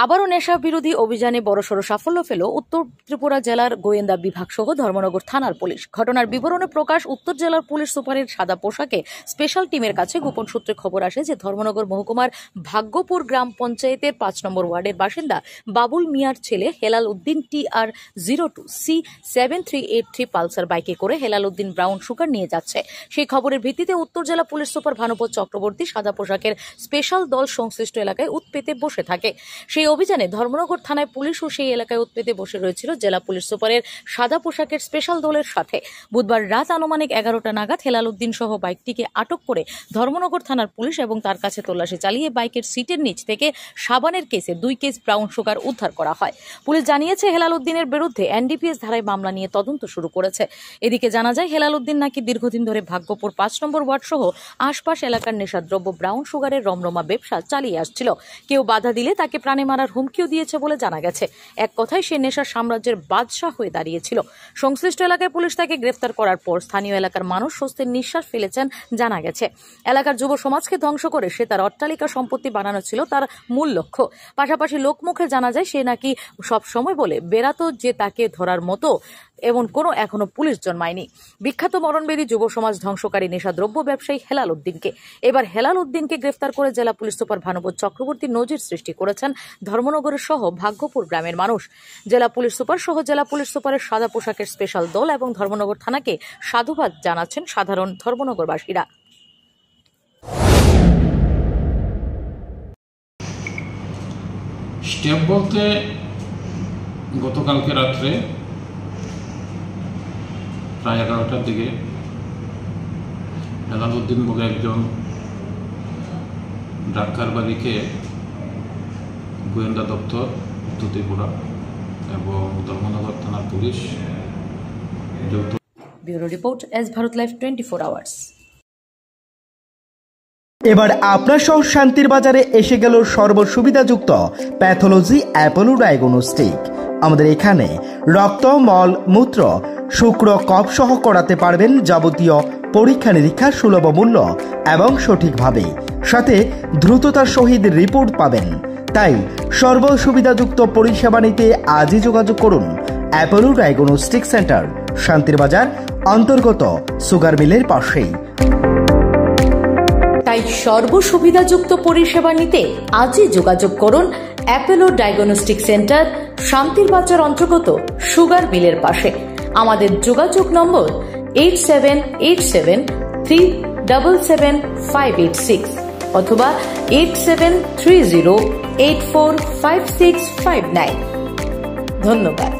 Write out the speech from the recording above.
আবারও নেশা বিরোধী অভিযানে বড়সড় সাফল্য পেল উত্তর ত্রিপুরা জেলার গোয়েন্দা বিভাগ সহ ধর্মনগর থানার পুলিশ। ঘটনার বিবরণে প্রকাশ, উত্তর জেলার পুলিশ সুপারের সাদা পোশাকে স্পেশাল টিমের কাছে গোপন সূত্রে খবর আসে যে ধর্মনগর মহকুমার ভাগ্যপুর গ্রাম পঞ্চায়েতের ৫ নম্বর ওয়ার্ডের বাসিন্দা বাবুল মিয়ার ছেলে হেলাল উদ্দিন TR02C7383 পালসার বাইকে করে হেলাল উদ্দিন ব্রাউন সুগার নিয়ে যাচ্ছে। সেই খবরের ভিত্তিতে উত্তর জেলা পুলিশ সুপার ভানুপত চক্রবর্তী সাদা পোশাকের স্পেশাল দল সংশ্লিষ্ট এলাকায় উৎপেতে বসে থাকে। সেই অভিযানে ধর্মনগর থানায় পুলিশ ও সেই এলাকায় উৎপেতে বসে রয়েছিল জেলা পুলিশ সুপারের সাদা পোশাকের স্পেশাল দলের সাথে। বুধবার রাত আনুমানিক 11টা নাগাদ হেলাল উদ্দিন সহ বাইকটিকে আটক করে ধর্মনগর থানার পুলিশ এবং তার কাছে তল্লাশি চালিয়ে বাইকের সিটের নিচ থেকে সাবানের কেসে 2 কেস ব্রাউন সুগার উদ্ধার করা হয়। পুলিশ জানিয়েছে হেলাল উদ্দিনের বিরুদ্ধে NDPS ধারায় মামলা নিয়ে তদন্ত শুরু করেছে। এদিকে জানা যায় হেলাল উদ্দিন নাকি দীর্ঘদিন ধরে ভাগ্যপুর ৫ নম্বর ওয়ার্ড সহ আশপাশ এলাকার নেশাদ্রব্য ব্রাউন সুগারের রমরমা ব্যবসা চালিয়ে আসছিল। কেউ বাধা দিলে তাকে প্রাণে মারার হুমকিও দিয়েছে বলে জানা গেছে। এক কথায় সে নেশার সাম্রাজ্যের বাদশাহ হয়ে দাঁড়িয়েছিল। সংশ্লিষ্ট এলাকায় পুলিশ তাকে গ্রেফতার করার পর স্থানীয় এলাকার মানুষ স্বস্তির নিঃশ্বাস ফেলেছেন জানা গেছে। এলাকার যুব সমাজকে ধ্বংস করে সে তার অট্টালিকা সম্পত্তি বানানো ছিল তার মূল লক্ষ্য। পাশাপাশি লোকমুখে জানা যায় সে নাকি সব সময় বলে বেড়াতো যে তাকে ধরার মতো এমন কোনো এখনো পুলিশ জন্মায়নি। বিখ্যাত মরণবেদী যুব সমাজ ধ্বংসকারী নেশাদ্রব্য ব্যবসায়ী হেলাল উদ্দিনকে এবার হেলাল উদ্দিনকে গ্রেফতার করে জেলা পুলিশ সুপার ভানুপত চক্রবর্তী নজির সৃষ্টি করেছেন ধর্মনগরের সহ ভাগ্যপুর গ্রামের মানুষ। জেলা পুলিশ সুপার সহ জেলা পুলিশ সুপারের সাদা পোশাকের স্পেশাল দল এবং ধর্মনগর থানাকে সাধুবাদ জানাচ্ছেন সাধারণ ধর্মনগরবাসীরা। স্টেপ বলতে গতকালকে রাত্রে প্রায় 11টার দিকে হেলাল উদ্দিন বলে একজন ড্রাগ কারবারিকে গোয়েন্দা দপ্তর উত্তর ত্রিপুরা এবং ধর্মনগর থানার পুলিশ যৌথ। Bureau report, S Bharat live 24 hours. এবার আপনার শহর শান্তির বাজারে এসে গেল সর্বসুবিধাযুক্ত প্যাথোলজি অ্যাপোলো ডায়াগনস্টিক। আমাদের এখানে রক্ত, মল, মূত্র, শুক্র, কফ সহ করাতে পারবেন যাবতীয় পরীক্ষা নিরীক্ষা সুলভ মূল্য এবং সঠিকভাবে, সাথে দ্রুততার সহিত রিপোর্ট পাবেন। তাই সর্বসুবিধাযুক্ত পরিষেবা নিতে আজই যোগাযোগ করুন অ্যাপোলো ডায়াগনস্টিক সেন্টার, শান্তির বাজার অন্তর্গত সুগার মিলের পাশেই। তাই সর্বসুবিধাযুক্ত পরিষেবা নিতে আজই যোগাযোগ করুন অ্যাপোলো ডায়াগনস্টিক সেন্টার, শান্তির বাজার অন্তর্গত সুগার মিলের পাশে। আমাদের যোগাযোগ নম্বর 8787377586 অথবা 8730845659। ধন্যবাদ।